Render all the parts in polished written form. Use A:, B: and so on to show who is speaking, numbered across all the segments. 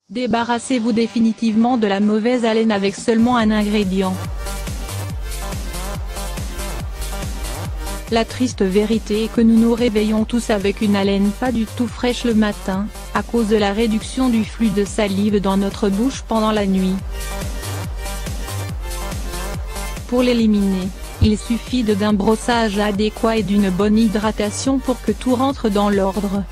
A: Débarrassez-vous définitivement de la mauvaise haleine avec seulement un ingrédient. La triste vérité est que nous nous réveillons tous avec une haleine pas du tout fraîche le matin, à cause de la réduction du flux de salive dans notre bouche pendant la nuit. Pour l'éliminer, il suffit d'un brossage adéquat et d'une bonne hydratation pour que tout rentre dans l'ordre.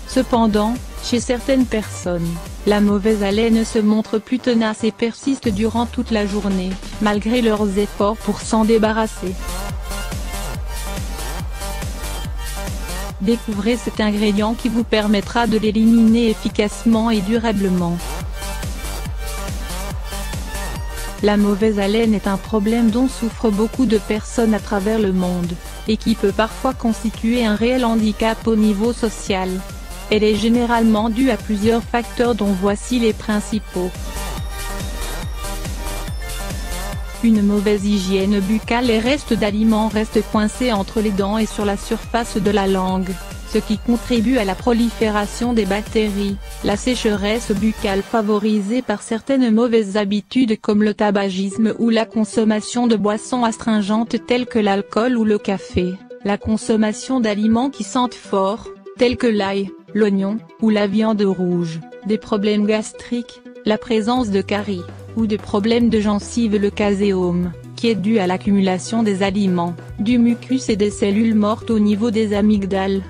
A: Cependant, chez certaines personnes, la mauvaise haleine se montre plus tenace et persiste durant toute la journée, malgré leurs efforts pour s'en débarrasser. Découvrez cet ingrédient qui vous permettra de l'éliminer efficacement et durablement. La mauvaise haleine est un problème dont souffrent beaucoup de personnes à travers le monde, et qui peut parfois constituer un réel handicap au niveau social. Elle est généralement due à plusieurs facteurs dont voici les principaux. Une mauvaise hygiène buccale. Les restes d'aliments restent coincés entre les dents et sur la surface de la langue, ce qui contribue à la prolifération des bactéries. La sécheresse buccale favorisée par certaines mauvaises habitudes comme le tabagisme ou la consommation de boissons astringentes telles que l'alcool ou le café, la consommation d'aliments qui sentent fort, tels que l'ail, l'oignon, ou la viande rouge, des problèmes gastriques, la présence de caries, ou de problèmes de gencives. Le caséome, qui est dû à l'accumulation des aliments, du mucus et des cellules mortes au niveau des amygdales.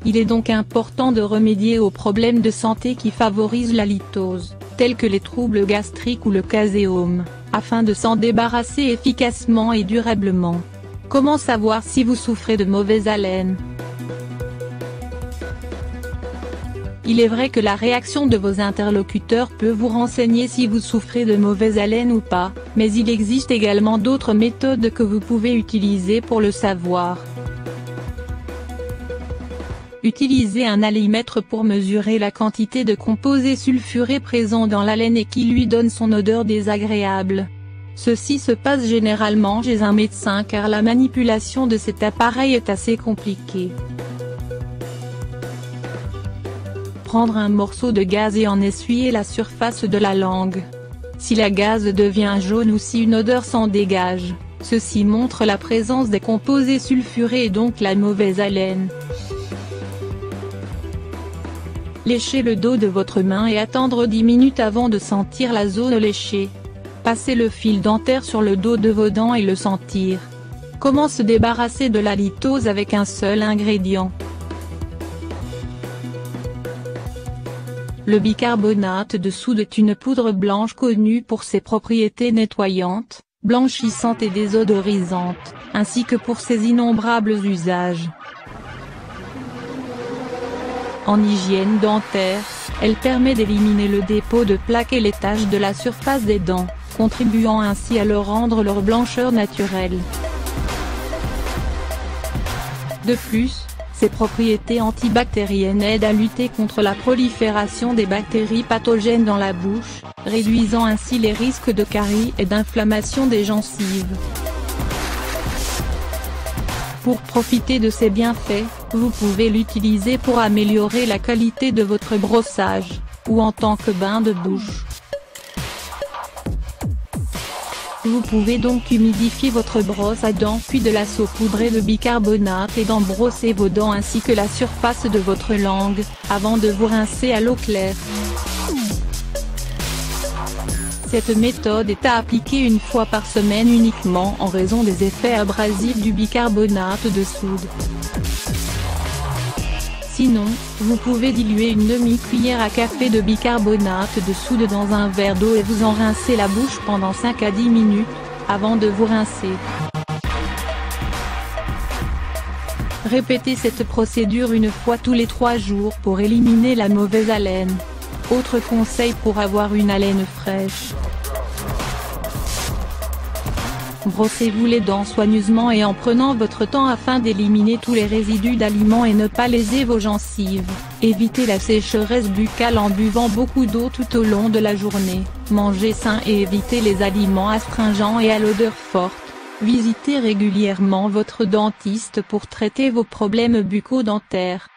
A: Il est donc important de remédier aux problèmes de santé qui favorisent la litose, tels que les troubles gastriques ou le caséome, afin de s'en débarrasser efficacement et durablement. Comment savoir si vous souffrez de mauvaise haleine? Il est vrai que la réaction de vos interlocuteurs peut vous renseigner si vous souffrez de mauvaise haleine ou pas, mais il existe également d'autres méthodes que vous pouvez utiliser pour le savoir. Utilisez un halimètre pour mesurer la quantité de composés sulfurés présents dans l'haleine et qui lui donne son odeur désagréable. Ceci se passe généralement chez un médecin car la manipulation de cet appareil est assez compliquée. Prendre un morceau de gaz et en essuyer la surface de la langue. Si la gaze devient jaune ou si une odeur s'en dégage, ceci montre la présence des composés sulfurés et donc la mauvaise haleine. Léchez le dos de votre main et attendre 10 minutes avant de sentir la zone léchée. Passez le fil dentaire sur le dos de vos dents et le sentir. Comment se débarrasser de la litose avec un seul ingrédient? Le bicarbonate de soude est une poudre blanche connue pour ses propriétés nettoyantes, blanchissantes et désodorisantes, ainsi que pour ses innombrables usages. En hygiène dentaire, elle permet d'éliminer le dépôt de plaques et les taches de la surface des dents, contribuant ainsi à leur rendre leur blancheur naturelle. De plus, ses propriétés antibactériennes aident à lutter contre la prolifération des bactéries pathogènes dans la bouche, réduisant ainsi les risques de caries et d'inflammation des gencives. Pour profiter de ces bienfaits, vous pouvez l'utiliser pour améliorer la qualité de votre brossage, ou en tant que bain de bouche. Vous pouvez donc humidifier votre brosse à dents puis de la saupoudrer de bicarbonate et d'en brosser vos dents ainsi que la surface de votre langue, avant de vous rincer à l'eau claire. Cette méthode est à appliquer une fois par semaine uniquement en raison des effets abrasifs du bicarbonate de soude. Sinon, vous pouvez diluer une demi-cuillère à café de bicarbonate de soude dans un verre d'eau et vous en rincer la bouche pendant 5 à 10 minutes, avant de vous rincer. Répétez cette procédure une fois tous les 3 jours pour éliminer la mauvaise haleine. Autre conseil pour avoir une haleine fraîche. Brossez-vous les dents soigneusement et en prenant votre temps afin d'éliminer tous les résidus d'aliments et ne pas léser vos gencives. Évitez la sécheresse buccale en buvant beaucoup d'eau tout au long de la journée. Mangez sain et évitez les aliments astringents et à l'odeur forte. Visitez régulièrement votre dentiste pour traiter vos problèmes bucco-dentaires.